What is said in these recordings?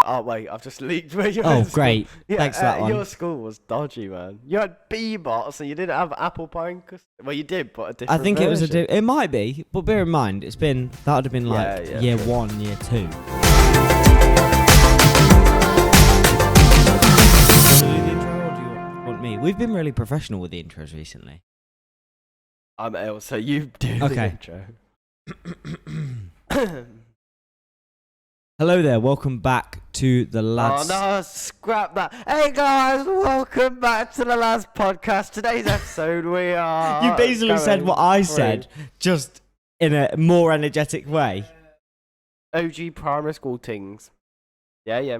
Oh wait, I've just leaked where you. Oh, great! Yeah, Thanks for that one. Your school was dodgy, man. You had B-bots and you didn't have apple pie and custard. Well, you did, but a different. I think it was version. it might be, but bear in mind, that would have been like year 1, year 2. Want to do the intro or do you want me? We've been really professional with the intros recently. I'm ill, so you do Okay. the intro. Hello there, welcome back to the lads. Oh no, scrap that. Hey guys, welcome back to the last podcast. Today's episode we are... You basically said what I said, just in a more energetic way. OG primary school things. Yeah.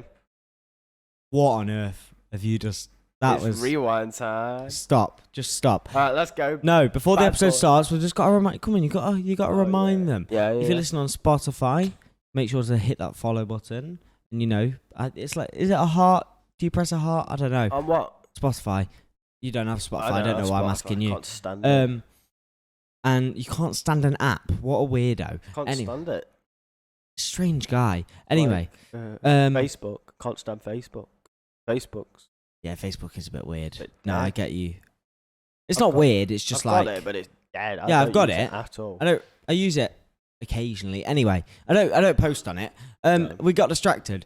What on earth have you just... That It's was... rewind time. Stop, just stop. Alright, let's go. No, before the Bad episode boy. starts, we've just got to remind... Come on, you got to remind them. Yeah. If you listen on Spotify, make sure to hit that follow button. And you know, it's like, is it a heart? Do you press a heart? I don't know. On what? Spotify. You don't have Spotify. I don't know why I'm asking you. I can't stand it. And you can't stand an app. What a weirdo. Can't stand it. Strange guy. Anyway, Facebook. Can't stand Facebook. Facebook's. Yeah, Facebook is a bit weird. Bit No, dead. I get you. It's not weird. It's just I've like got it, but it's dead. Yeah, I've got use it. at all. I use it occasionally. Anyway, I don't post on it. No. We got distracted.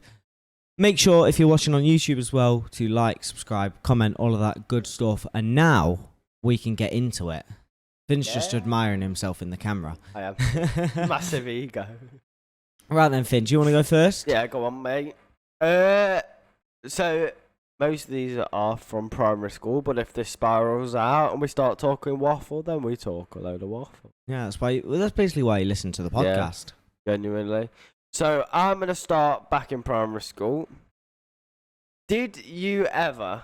Make sure if you're watching on YouTube as well to like, subscribe, comment, all of that good stuff. And now we can get into it. Finn's just admiring himself in the camera. I am. Massive ego. Right then, Finn, do you want to go first? Yeah, go on, mate. So most of these are from primary school, but if this spirals out and we start talking waffle, then we talk a load of waffle. Yeah, that's basically why you listen to the podcast. Genuinely. So I'm gonna start back in primary school. Did you ever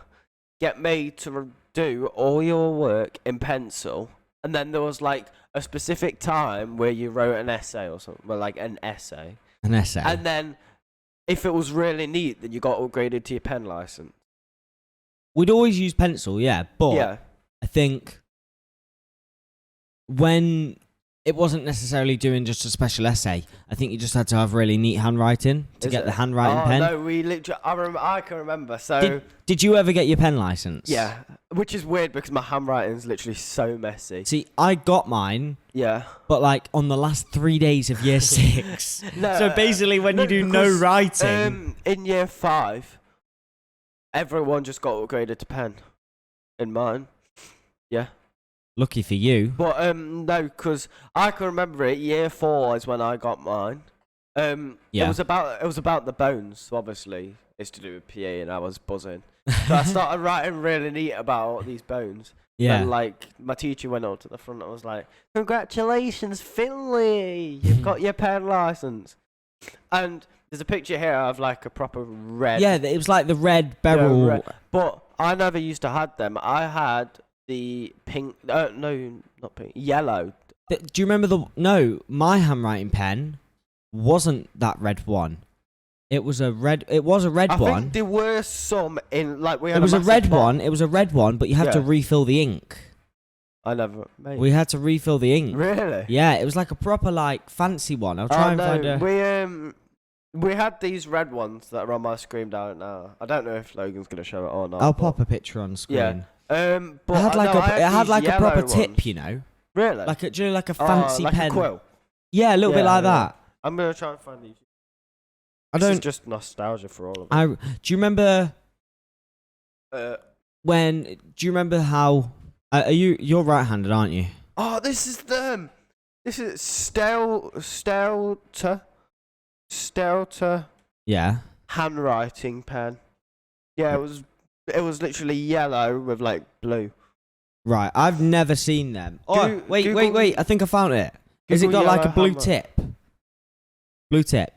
get made to do all your work in pencil, and then there was like a specific time where you wrote an essay or something, well, like an essay, and then if it was really neat, then you got upgraded to your pen license? We'd always use pencil, yeah, but Yeah. I think when it wasn't necessarily doing just a special essay, I think you just had to have really neat handwriting to get the handwriting pen. No, we literally. I can remember. So Did you ever get your pen license? yeah, which is weird because my handwriting's literally so messy. See, I got mine, Yeah. but like on the last 3 days of year 6. No, So basically, when you do no because, writing, in year 5, everyone just got upgraded to pen. In mine. Yeah. lucky for you. But no, because I can remember it. Year 4 is when I got mine. Yeah. It was about the bones. So obviously, it's to do with PA, and I was buzzing. So I started writing really neat about all these bones. Yeah. And like my teacher went up to the front and was like, "Congratulations, Finley! You've got your pen license." And there's a picture here of like a proper red. Yeah, it was like the red barrel. red. But I never used to have them. I had the pink. No, not pink. Yellow. Do you remember my handwriting pen wasn't that red one. It was a red I one. think there were some in like we had. It was a massive red box. one. It was a red one, but you had to refill the ink. I never. Mate. We had to refill the ink. Really? Yeah, it was like a proper like fancy one. I'll try and find a. We had these red ones that are on my screen down now. I don't know if Logan's gonna show it or not. I'll pop a picture on screen. Yeah. But It had like a these proper yellow tip, ones. you know, Really? like a fancy like pen. A quill. Yeah, a little bit like that. I'm gonna try and find these. I This is don't. just nostalgia for all of Do you remember it. when? Do you remember how? You're right-handed, aren't you? Oh, this is them. This is Stelter Yeah. handwriting pen. Yeah, it was literally yellow with like blue. Right, I've never seen them. Oh, wait, Google- wait! I think I found it. Has it Google got like a yellow blue hammer. tip? Blue tip.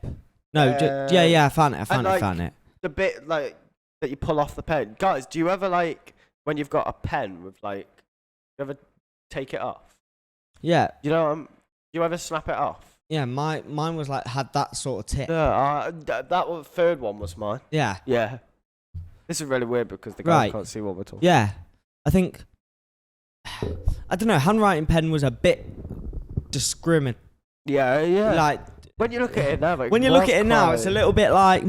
No, yeah, I found it. and, like, found it. The bit like that you pull off the pen. Guys, do you ever like when you've got a pen with like, you ever take it off? Yeah, You know, you ever snap it off? yeah. Mine was like had that sort of tip. Yeah, that was, third one was mine. Yeah, Yeah. This is really weird because the guys Right. can't see what we're talking. yeah. I think. I don't know. Handwriting pen was a bit discriminatory. Yeah. Like When you look at it now, like, when you look at it now, it's a little bit like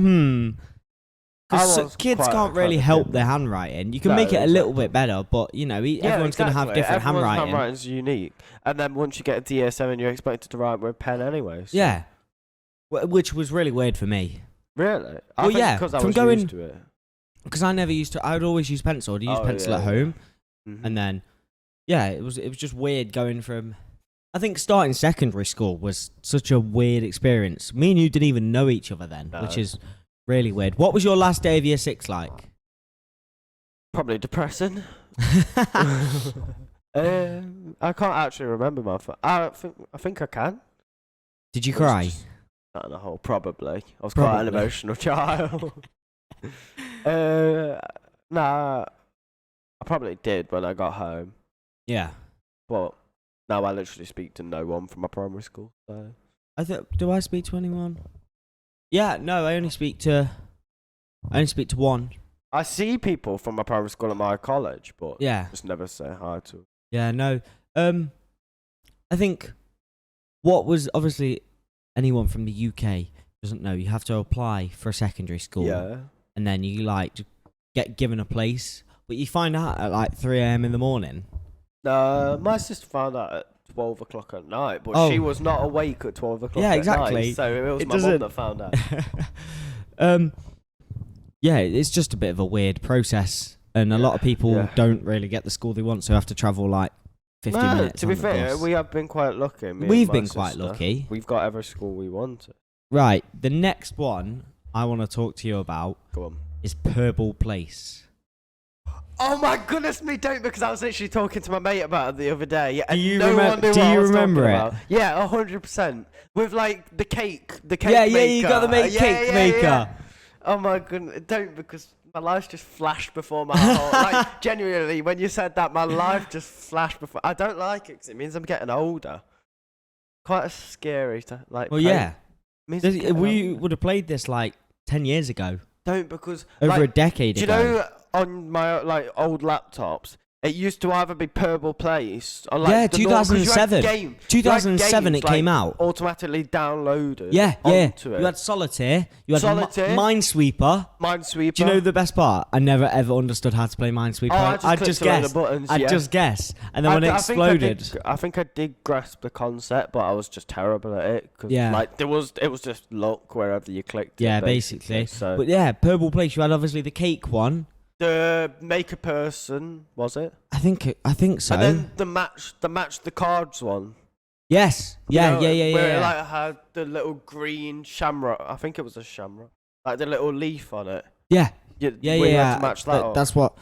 Because kids can't really help their handwriting. You can make it a little bit better, but you know, everyone's going to have different handwriting. Handwriting's unique, and then once you get to year 7, you're expected to write with pen anyway. So. Yeah, which was really weird for me. Really? Well, yeah, because I was used to it. Because I never used to. I would always use pencil. I'd use pencil at home, and then it was just weird going from. I think starting secondary school was such a weird experience. Me and you didn't even know each other then, which is really weird. What was your last day of year 6 like? Probably depressing. I can't actually remember my. I think I can. Did you cry? Not in a hole, probably. I was quite an emotional child. Nah, I probably did when I got home. Yeah. But now I literally speak to no one from my primary school. So. Do I speak to anyone? Yeah, no, I only speak to one. I see people from my primary school at my college, but just never say hi to them. Yeah, no. I think what was obviously anyone from the UK doesn't know, you have to apply for a secondary school. Yeah. And then you get given a place, but you find out at 3 a.m. in the morning. My sister found out at 12 o'clock at night, but she was not awake at 12 o'clock at night, so it was my mum that found out. Yeah, it's just a bit of a weird process, and a lot of people don't really get the school they want, so have to travel 50 minutes. To be fair, we have been quite lucky. We've been quite lucky. We've got every school we wanted. Right, the next one I want to talk to you about is Purple Place. Oh my goodness me, don't, because I was literally talking to my mate about it the other day. And do you remember it? About. Yeah, 100%. With the cake maker. Yeah, you got the cake maker. Yeah. Oh my goodness, don't, because my life just flashed before my heart. Genuinely, when you said that, my life just flashed before. I don't like it because it means I'm getting older. Quite scary to Well, yeah. We would have played this 10 years ago. Don't, because over a decade ago. Do you know on my old laptops, it used to either be Purple Place or 2007. 2007 it came out. Automatically downloaded. Yeah. Onto it. You had Solitaire. You had Minesweeper. Minesweeper. Do you know the best part? I never ever understood how to play Minesweeper. I'd just guess. I'd just guess, and then when it exploded, I think I did grasp the concept, but I was just terrible at it. It was just luck wherever you clicked. Yeah, basically. So. But yeah, Purple Place. You had obviously the cake one. The make a person, was it? I think so. And then the match the cards one. Yes. Yeah. Where it had the little green shamrock. I think it was a shamrock. The little leaf on it. Yeah. Yeah. To match that. That's what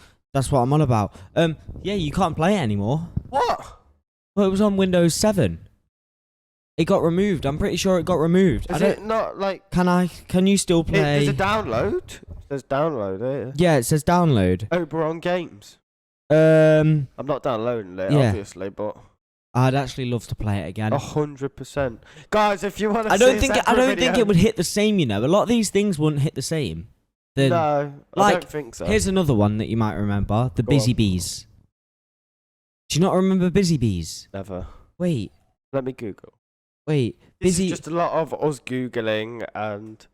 I'm on about. Yeah, you can't play it anymore. What? Well, it was on Windows 7. It got removed. I'm pretty sure it got removed. Is it not Can you still play? There's a download. It says download here. Yeah, it says download. Oberon Games. I'm not downloading it, obviously, but I'd actually love to play it again. 100%, guys. If you want to, I don't think it would hit the same. You know, a lot of these things wouldn't hit the same. No, I don't think so. Here's another one that you might remember: the Busy Bees. Do you not remember Busy Bees? Never. Wait. Let me Google. Wait. This is just a lot of us Googling and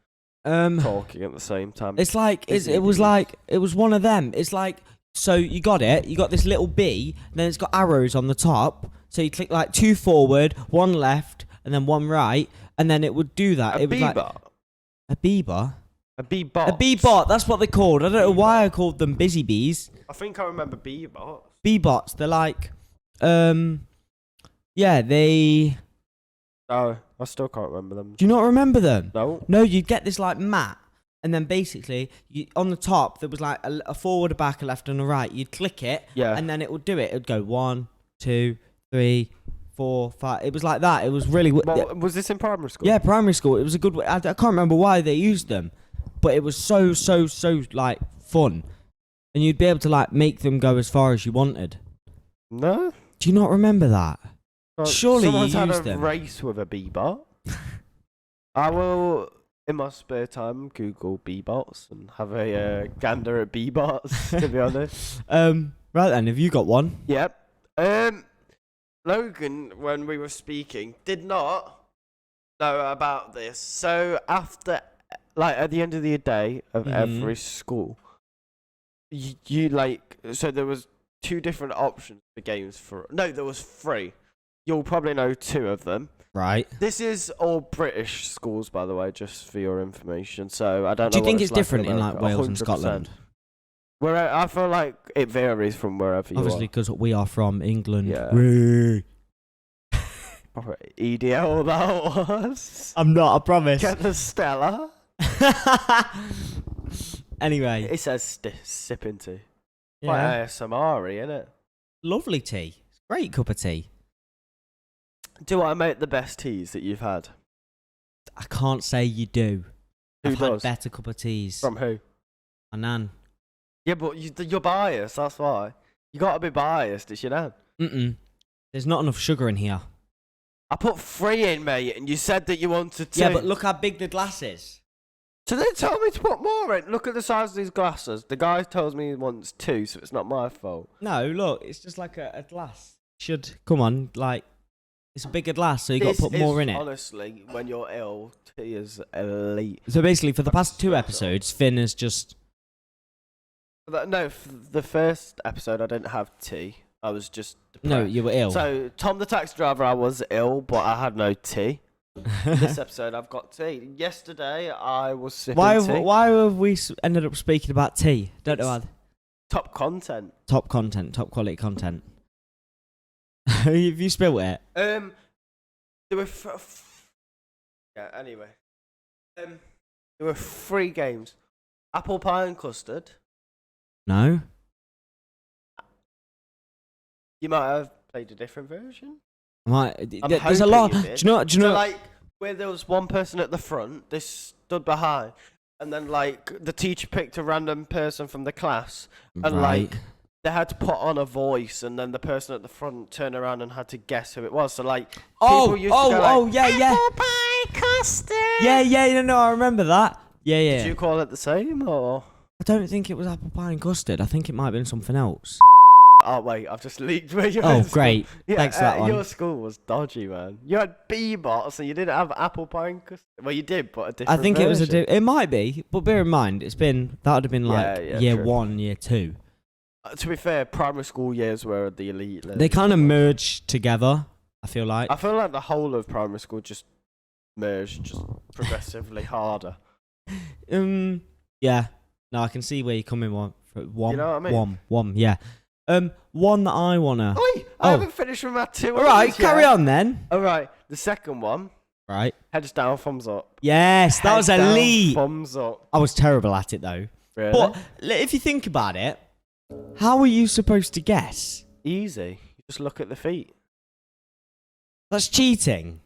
talking at the same time. It's it was one of them. It's so you got this little bee, and then it's got arrows on the top. So you click 2 forward, 1 left, and then 1 right, and then it would do that. It was a beaver. A bee-bot. A bee-bot, that's what they're called. I don't know why I called them Busy Bees. I think I remember bee-bots. Bee-bots, they're they... Oh, I still can't remember them. Do you not remember them? No. No, you'd get this mat, and then basically, on the top, there was a forward, a back, a left, and a right. You'd click it, and then it would do it. It would go 1, 2, 3, 4, 5. It was like that. It was really... was this in primary school? Yeah, primary school. It was a good way. I can't remember why they used them. But it was so fun, and you'd be able to make them go as far as you wanted. No. Do you not remember that? Surely you used them. Someone's had a race with a bee-bot. I will, in my spare time, Google bee-bots and have a gander at bee-bots. To be honest. Right then, have you got one? Yep. Logan, when we were speaking, did not know about this. So after like at the end of the day of every school, you like, so there was 2 different options for games for. No, there was 3. You'll probably know 2 of them. Right. This is all British schools, by the way, just for your information. So I don't know. Do you think what it's different in like Wales and 100%. Scotland? Where I feel like it varies from wherever you Obviously, are. because we are from England. Yeah. Woo. EDL that was. I'm not, I promise. Get the Stella. Anyway. It says sipping tea. Yeah. Quite ASMR-y, innit? Lovely tea. Great cup of tea. Do I make the best teas that you've had? I can't say you do. Who I've does? had better cup of teas. From who? My nan. Yeah, but you're biased, that's why. You gotta be biased, it's your nan. There's not enough sugar in here. I put 3 in, mate, and you said that you wanted 2. Yeah, but look how big the glass is. So they told me to put more in. Look at the size of these glasses. The guy tells me he wants 2, so it's not my fault. No, look, it's just like a glass. Come on, like, it's a bigger glass, so you got to put more in it. Honestly, when you're ill, tea is elite. So basically, for the past 2 episodes, Finn has just... No, the first episode I didn't have tea. I was just depressed. No, you were ill. So, Tom the taxi driver, I was ill, but I had no tea. This episode, I've got tea. Yesterday, I was sipping tea. Why have we ended up speaking about tea? Don't know. Top content. Top content, top quality content. Have you spilled it? There were anyway. There were 3 games. Apple pie and custard. No. You might have played a different version. There's a lot. Do you know? So, like, where there was one person at the front, they stood behind, and then like the teacher picked a random person from the class, and like they had to put on a voice, and then the person at the front turned around and had to guess who it was. So like, people used to go like, yeah. Apple pie custard. Yeah. No, I remember that. Yeah. Did you call it the same or? I don't think it was apple pie and custard. I think it might have been something else. Oh wait, I've just leaked where you. Oh great! Yeah, thanks for that one. Your school was dodgy, man. You had B-bots and you didn't have apple pie and custard. Well, you did, but a different. I think version. it was it might be, but bear in mind, that would have been like year true. 1, year 2. To be fair, primary school years were the elite. They kind of merged together. I feel like the whole of primary school just merged, just progressively harder. Yeah. No, I can see where you're coming from. You know what I mean? One, yeah. One that I wanna. Oi! I haven't finished with my 2. All right, carry on then. All right, the second one. Right. Heads down, thumbs up. Yes, that was Heads down, elite. Thumbs up. I was terrible at it though. Really? But if you think about it, how are you supposed to guess? Easy. You just look at the feet. That's cheating.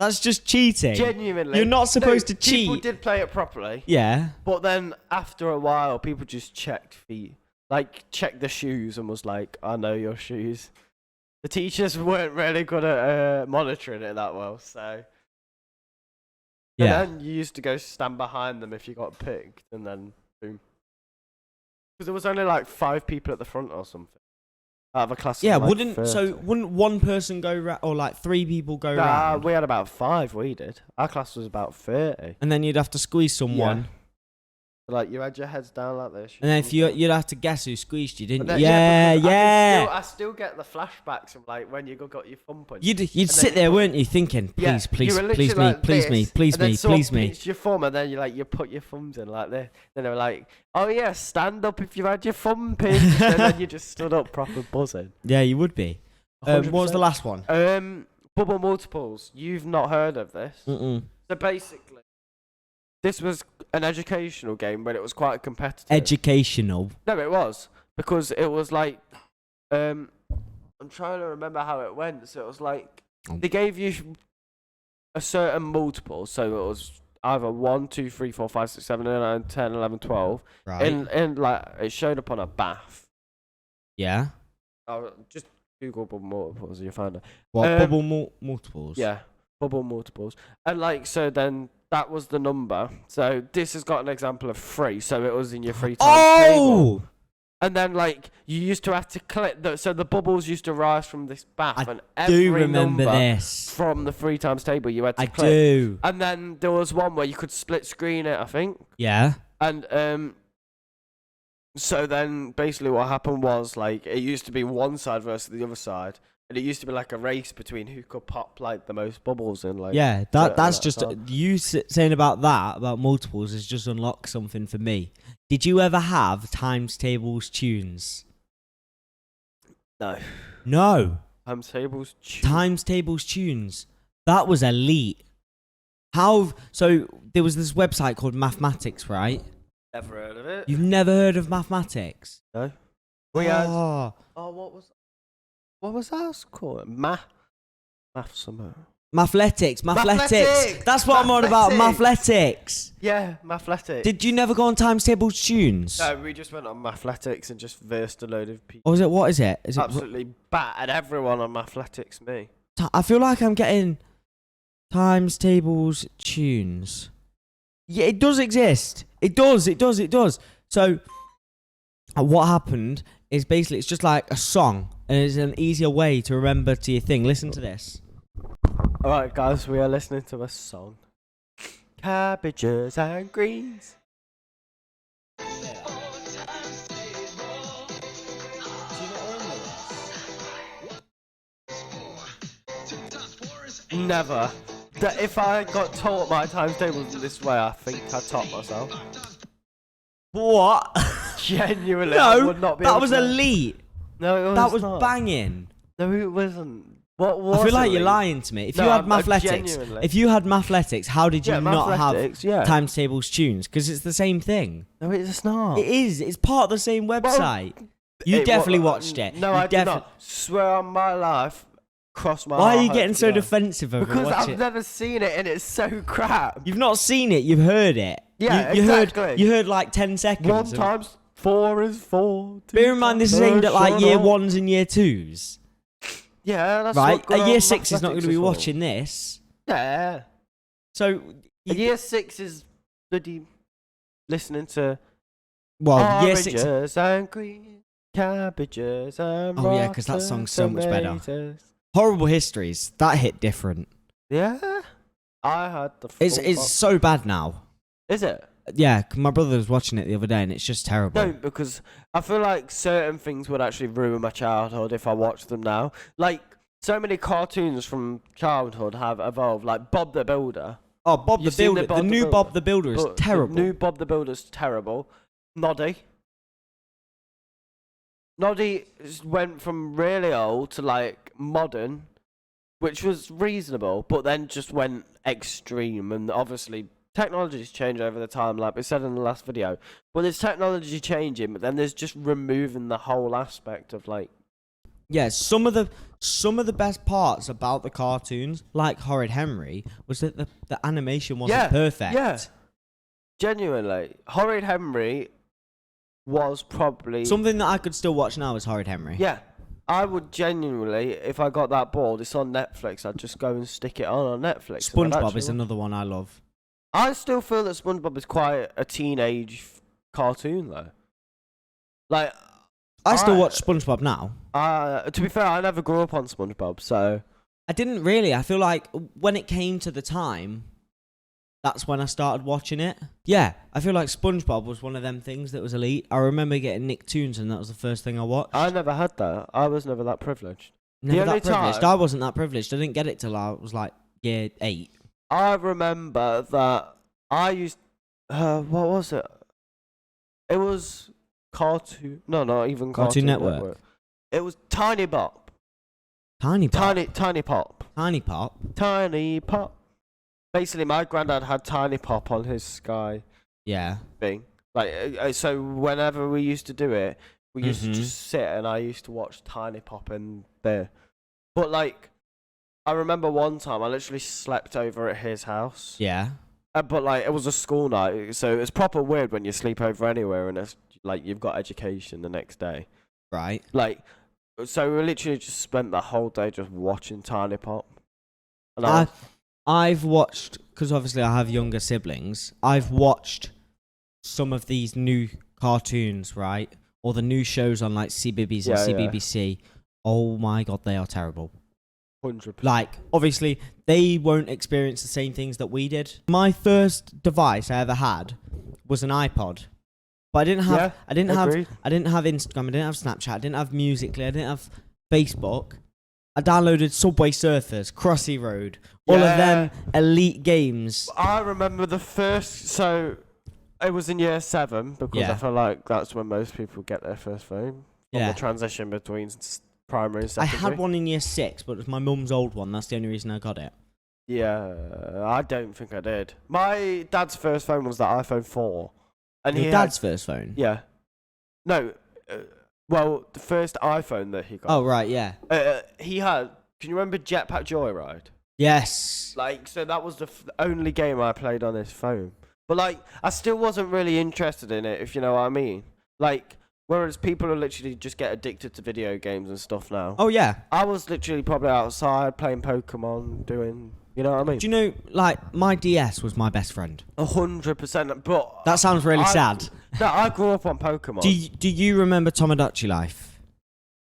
That's just cheating. Genuinely. You're not supposed to cheat. People did play it properly. Yeah. But then after a while, people just checked feet. Like, checked the shoes and was like, I know your shoes. The teachers weren't really good at monitoring it that well, so. Yeah. And then you used to go stand behind them if you got picked, and then boom. Because there was only like 5 people at the front or something. Out of a class Yeah, of like wouldn't one person go or like 3 people go Nah, round? we had about 5, we did. Our class was about 30. And then you'd have to squeeze someone. Like, you had your heads down like this. And then you'd have to guess who squeezed you, didn't you? Then, Yeah. I still get the flashbacks from like when you got your thumb punched. You'd sit there, weren't you, thinking, please me, please me, please me, please me. It's your thumb, and then you put your thumbs in like this. Then they were like, oh yeah, stand up if you had your thumb pinched. And then you just stood up, proper buzzing. Yeah, you would be. What was the last one? Bubble multiples. You've not heard of this? Mm-mm. So basically, this was an educational game, but it was quite competitive. Educational. No, it was, because it was like, I'm trying to remember how it went. So it was like, they gave you a certain multiple, so it was either 1, 2, 3, 4, 5, 6, 7, 8, 9, 10, 11, 12. Right. And like, it showed up on a bath. Yeah. Oh, just Google bubble multiples and you find it. What, bubble multiples? Yeah, bubble multiples. And like, so then that was the number. So this has got an example of 3, so it was in your 3 times table. And then, like, you used to have to click. So the bubbles used to rise from this bath. And I every do remember number this. from the 3 times table you had to I click. do. And then there was one where you could split screen it, I think. Yeah. And so then basically what happened was, like, it used to be one side versus the other side. And it used to be like a race between who could pop, like, the most bubbles in, like. Yeah, that's just time. you saying about multiples has just unlocked something for me. Did you ever have times tables tunes? No. No. Times tables. Times tables tunes. That was elite. How? So there was this website called Mathematics, right? Never heard of it. You've never heard of Mathematics? No. We had. Oh, What was that called? Math somewhere. Mathletics. Mathletics! That's what I'm on about. Mathletics. Yeah, Mathletics. Did you never go on times tables tunes? No, we just went on Mathletics and just versed a load of people. Or is it? What is it? Is it absolutely battered everyone on Mathletics? Me. I feel like I'm getting times tables tunes. Yeah, it does exist. It does. So, what happened is basically it's just like a song, and it's an easier way to remember to your thing. Listen to this. Alright, guys, we are listening to a song. Cabbages and greens. Never. That if I got taught my times tables in this way, I think I'd top myself. What? Genuinely, I No, would not be that able was to. elite. No, it was That was not. banging. No, it wasn't. What was I feel like elite? you're lying to me. If No, you had I'm mathletics, genuinely. if you had mathletics, how did you Yeah, not have Mathletics, yeah. times tables tunes? Because it's the same thing. No, it's not. It is. It's part of the same website. You definitely watched it. No, You I did not. Swear on my life, cross my Why heart. are you hope getting to so God. defensive over Because watching I've never seen it and it's so crap. You've not seen it. You've heard it. Yeah, you exactly. Heard, you heard like 10 seconds. 1 of- times 4 is 4. Bear in mind, this is aimed at like year 1s and year 2s. Yeah, that's Right? what good A year old 6 is not going to be mathematics is for. watching this. Yeah. So, A year 6 is bloody listening to well, year 6. oranges and green cabbages and Oh, yeah, 'cause that rotten song's so much better. tomatoes. Horrible Histories. That hit different. Yeah. I had the It's full it's box. so bad now. Is it? Yeah, 'cause my brother was watching it the other day and it's just terrible. No, because I feel like certain things would actually ruin my childhood if I watched them now. Like, so many cartoons from childhood have evolved, like Bob the Builder. Oh, Bob the You've seen Builder. Bob The the new Builder? Bob the Builder is But terrible. The new Bob the Builder's terrible. Noddy. Noddy went from really old to, like, modern, which was reasonable, but then just went extreme, and obviously technology's changed over the time, like we said in the last video. But there's technology changing, but then there's just removing the whole aspect of, like. Yeah, some of the best parts about the cartoons, like Horrid Henry, was that the animation wasn't perfect. Yeah. Genuinely, Horrid Henry was probably Something that I could still watch now is Horrid Henry. Yeah, I would genuinely, if I got that bored, it's on Netflix, I'd just go and stick it on Netflix. and I'd SpongeBob actually is another one I love. I still feel that SpongeBob is quite a teenage cartoon, though. Like, I still watch SpongeBob now. to be fair, I never grew up on SpongeBob, so I didn't really. I feel like when it came to the time, that's when I started watching it. Yeah, I feel like SpongeBob was one of them things that was elite. I remember getting Nicktoons and that was the first thing I watched. I never had that. I was never that privileged. Never the that only privileged. time- I wasn't that privileged. I didn't get it till I was like year 8. I remember that I used. What was it? It was Cartoon. No, not even Cartoon Cartoon Network. It was Tiny Bop. Tiny Pop. Tiny Pop. Tiny Pop. Tiny Pop. Basically, my granddad had Tiny Pop on his Sky Yeah. thing. Like, so whenever we used to do it, we used to Mhm. just sit and I used to watch Tiny Pop in there. But like, I remember one time I literally slept over at his house. Yeah. But like, it was a school night, so it's proper weird when you sleep over anywhere and it's like you've got education the next day. Right. Like, so we literally just spent the whole day just watching Tiny Pop. And I've watched, because obviously I have younger siblings, I've watched some of these new cartoons, right? or the new shows on like CBBS and CBBC. Oh my god, they are terrible. 100%. Like, obviously, they won't experience the same things that we did. My first device I ever had was an iPod, but I didn't have Instagram, I didn't have Snapchat, I didn't have Musical.ly, I didn't have Facebook. I downloaded Subway Surfers, Crossy Road, all of them elite games. I remember the first, so it was in year 7 because I feel like that's when most people get their first phone. The transition between primary and secondary. I had one in year 6, but it was my mum's old one. That's the only reason I got it. Yeah, I don't think I did. My dad's first phone was the iPhone 4. And Your dad's first phone? Yeah. No, well, the first iPhone that he got. Oh, right, yeah. He had, can you remember Jetpack Joyride? Yes. Like, so that was the only game I played on his phone. But, like, I still wasn't really interested in it, if you know what I mean. Like, whereas people are literally just get addicted to video games and stuff now. Oh, yeah. I was literally probably outside playing Pokemon, doing, you know what I mean? Do you know, like, my DS was my best friend. 100%. But that sounds really sad. No, I grew up on Pokemon. Do you remember Tomodachi Life?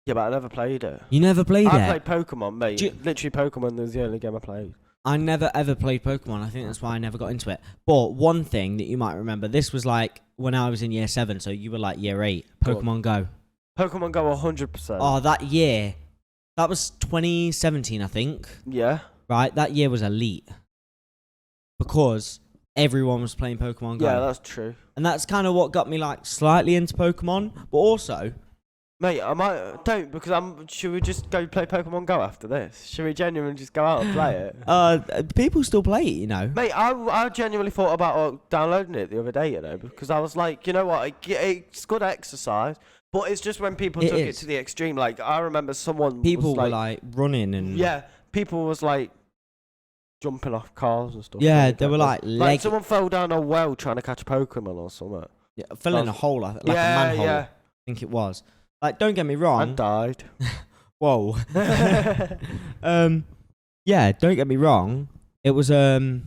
Yeah, but I never played it. You never played it? I played Pokemon, mate. Literally, Pokemon was the only game I played. I never ever played Pokemon. I think that's why I never got into it. But one thing that you might remember, this was like when I was in year 7, so you were like year 8. Pokemon Go. Pokemon Go 100%. Oh, that year. That was 2017, I think. Yeah. Right? That year was elite. Because everyone was playing Pokemon Go. Yeah, that's true. And that's kind of what got me like slightly into Pokemon. But also... Mate, I might because should we just go play Pokemon Go after this? Should we genuinely just go out and play it? People still play it, you know. Mate, I genuinely thought about downloading it the other day, you know, because I was like, you know what, it's good exercise, but it's just when people took it to the extreme. Like, I remember people were like running and people was like jumping off cars and stuff. Yeah, they were like someone fell down a well trying to catch a Pokemon or something. Yeah, fell in a hole, like a manhole. I think it was. Like, don't get me wrong. I died. Whoa. Yeah, don't get me wrong. It was good.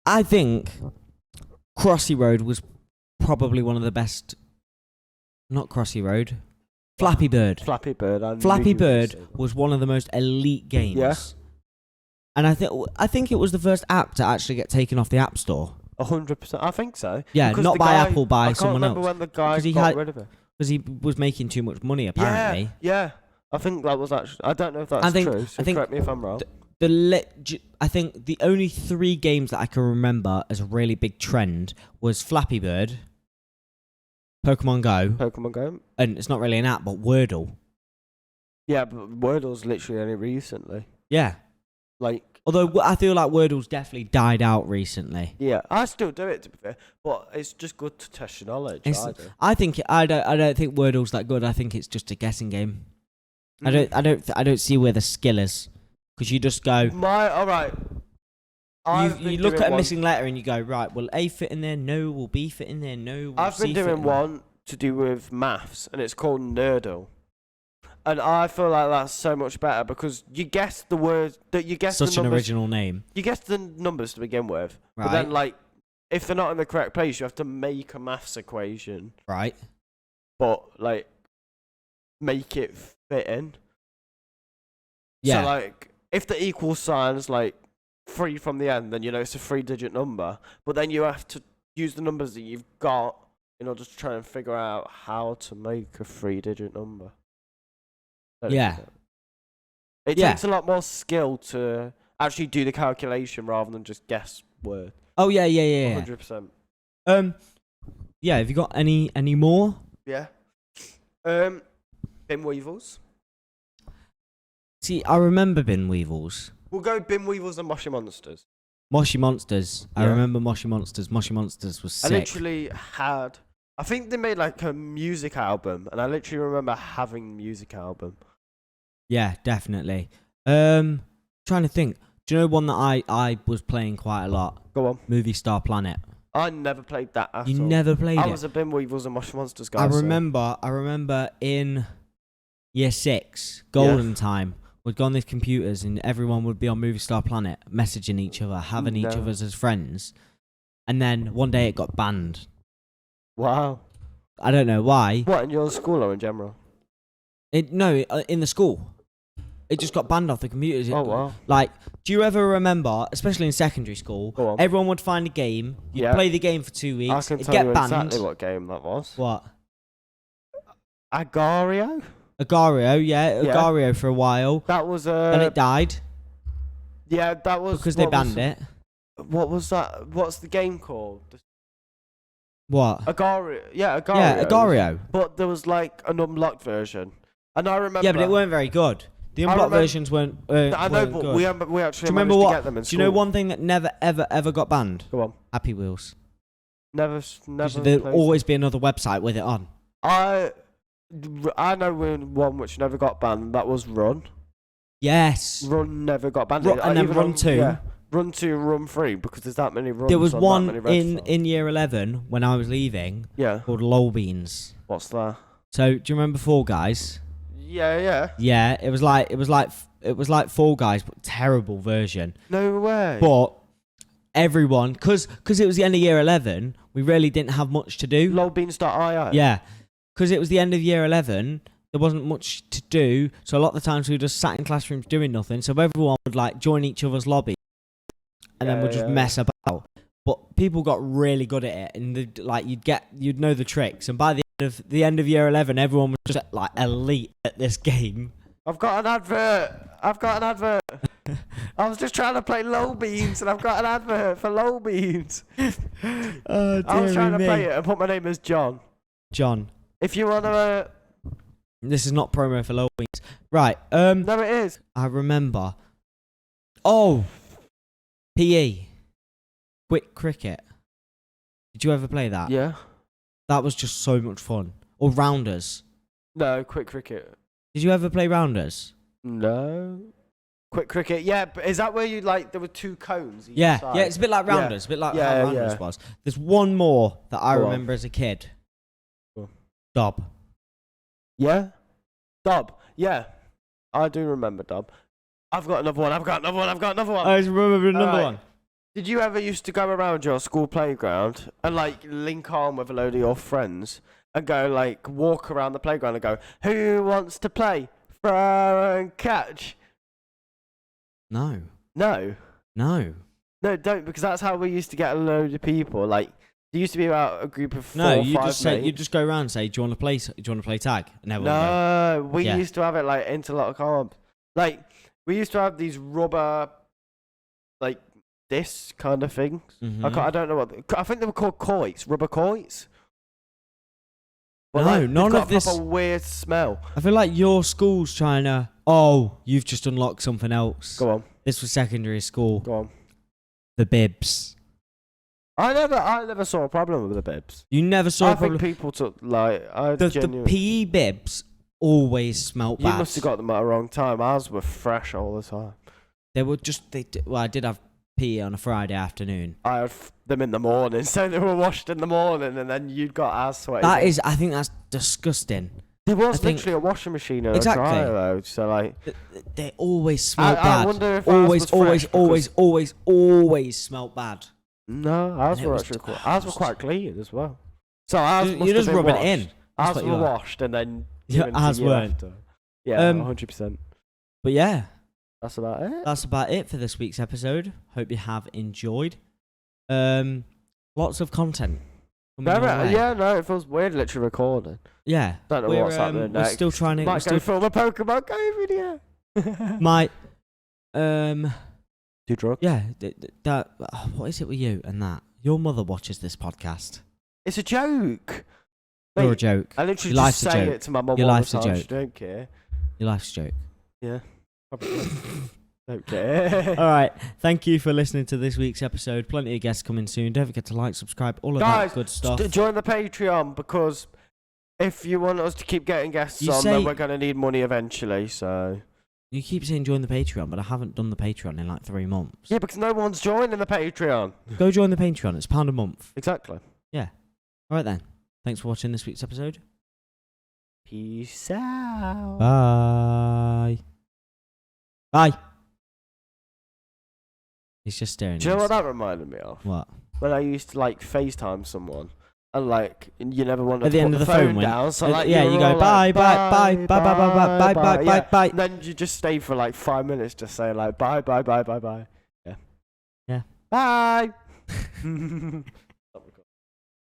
I think Crossy Road was probably one of the best. Not Crossy Road. Flappy Bird. Flappy Bird. Flappy Bird was one of the most elite games. Yeah. And I think it was the first app to actually get taken off the App Store. 100%. I think so. Yeah, because not by Apple, by someone else. I can't remember when the guy got rid of it. Because he was making too much money, apparently. Yeah. I think that was actually... I don't know if that's true, so correct me if I'm wrong. I think the only 3 games that I can remember as a really big trend was Flappy Bird, Pokemon Go. And it's not really an app, but Wordle. Yeah, but Wordle's literally only recently. Yeah. Like... Although I feel like Wordle's definitely died out recently. Yeah, I still do it, to be fair, but it's just good to test your knowledge. I don't think Wordle's that good. I think it's just a guessing game. I don't see where the skill is, because you just go. All right. You look at a missing letter and you go, right. Will A fit in there? No. Will B fit in there? No. Will I've been doing one to do with maths, and it's called Nerdle. And I feel like that's so much better because you guess the words that you guess. Such the numbers, an original name. You guess the numbers to begin with, right. But then like, if they're not in the correct place, you have to make a maths equation. Right. But like, make it fit in. Yeah. So like, if the equal sign is like 3 from the end, then you know it's a 3-digit number. But then you have to use the numbers that you've got in order to try and figure out how to make a 3-digit number. Yeah. It takes a lot more skill to actually do the calculation rather than just guess word. Oh yeah. 100%. Yeah, have you got any more? Yeah. Bin Weevils. See, I remember Bin Weevils. We'll go Bin Weevils and Moshi Monsters. Moshi Monsters. Yeah. I remember Moshi Monsters. Moshi Monsters was sick. I literally had... I think they made like a music album, and I literally remember having the music album. Yeah, definitely. Trying to think. Do you know one that I was playing quite a lot? Go on. Movie Star Planet. I never played that at all. You never played it? I was a Bin Weevils and Moshi Monsters guy. I remember in year 6, golden time, we'd go on these computers and everyone would be on Movie Star Planet, messaging each other, having each other as friends. and then one day it got banned. Wow. I don't know why. What, in your school or in general? No, in the school. It just got banned off the computers. Oh, wow. Like, do you ever remember, especially in secondary school, everyone would find a game, you'd play the game for 2 weeks, I can it'd tell get you banned. exactly what game that was. What? Agario? Agario, yeah. Agario for a while. That was Then it died. Yeah, that was... Because they banned it. What was that? What's the game called? What? Agario. Yeah, Agario. Yeah, Agario. But there was like an unlocked version. And I remember... Yeah, but it weren't very good. The unlocked versions weren't I know, weren't but good. we actually do you remember managed to get them in Do school. you know one thing that never, ever got banned? Go on. Happy Wheels. Never There'll always be another website with it on. I know one which never got banned. That was Run. Yes. Run never got banned. And then Run 2. Yeah, Run 2 and Run 3, because there's that many runs. There was on one that many in year 11 when I was leaving called Lol Beans. What's that? So, do you remember Fall Guys? Yeah. Yeah, it was like Fall Guys, but terrible version. No way. But everyone, because it was the end of year 11, we really didn't have much to do. Lolbeans.io. Yeah, because it was the end of year 11, there wasn't much to do, so a lot of the times we just sat in classrooms doing nothing, so everyone would like join each other's lobby, and then we'd just mess about. But people got really good at it, and you'd know the tricks, and by the end of year 11, everyone was just like elite at this game. I've got an advert. I was just trying to play Low Beans, and I've got an advert for Low Beans. Oh, I was trying to play it and put my name as John. John. If you want to... This is not promo for Low Beans. Right. No, it is. I remember. Oh. PE. Quick Cricket. Did you ever play that? Yeah. That was just so much fun. Or Rounders. No, Quick Cricket. Did you ever play Rounders? No. Quick Cricket, yeah, but is that where you, like, there were two cones each Yeah, side? yeah, it's a bit like Rounders, a bit like how Rounders was. There's one more that I remember as a kid. Dob. Yeah? Dob, yeah. I do remember Dob. I've got another one. I just remember another one. Did you ever used to go around your school playground and, like, link arm with a load of your friends and go, like, walk around the playground and go, who wants to play? Throw and catch. No. No. No. No, don't, because that's how we used to get a load of people. Like, there used to be about a group of 4 or 5 you just go around and say, do you want to play tag? And no, we used to have it like interlock arms. Like, we used to have these rubber, like, disc kind of things. Mm-hmm. I don't know I think they were called quoits, rubber quoits. But no, none of this. A weird smell. I feel like your school's trying to. Oh, you've just unlocked something else. Go on. This was secondary school. Go on. The bibs. I never saw a problem with the bibs. You never saw a problem. I think people took the PE bibs always smelt bad. You must have got them at the wrong time. Ours were fresh all the time. They were just I did have PE on a Friday afternoon. I had them in the morning, so they were washed in the morning, and then you'd got ass sweaty. I think that's disgusting. There was literally a washing machine and a dryer though, so like they always smell bad. I wonder if always smelt bad. No, ours were quite clean as well. So ours you just rub it in. Ours were washed and then ours weren't. Yeah, 100%. But yeah, that's about it. That's about it for this week's episode. Hope you have enjoyed. Lots of content. It feels weird literally recording. Yeah. Don't know what's happening next. We're still trying to... Might go film a Pokemon Go video. Might... Do drugs? Yeah. What is it with you and that? Your mother watches this podcast. It's a joke. You're a joke. I literally just say it to my mum all the time. She don't care. Your life's a joke. Yeah. Probably. Don't care. All right. Thank you for listening to this week's episode. Plenty of guests coming soon. Don't forget to like, subscribe, all of that good stuff. Join the Patreon, because if you want us to keep getting guests then we're going to need money eventually, so... You keep saying join the Patreon, but I haven't done the Patreon in like 3 months. Yeah, because no one's joining the Patreon. Go join the Patreon. It's £1 a month. Exactly. Yeah. All right then. Thanks for watching this week's episode. Peace out. Bye. Bye. He's just staring. Do you know what that reminded me of? What? when I used to like FaceTime someone, and like you never want to At the put end of the the phone down, so went, like yeah, you go all bye, like, bye, bye, bye, bye, bye, bye, bye, yeah. bye, bye. And then you just stay for like 5 minutes, just saying like bye, bye, bye, bye, bye. Yeah. Yeah. Bye.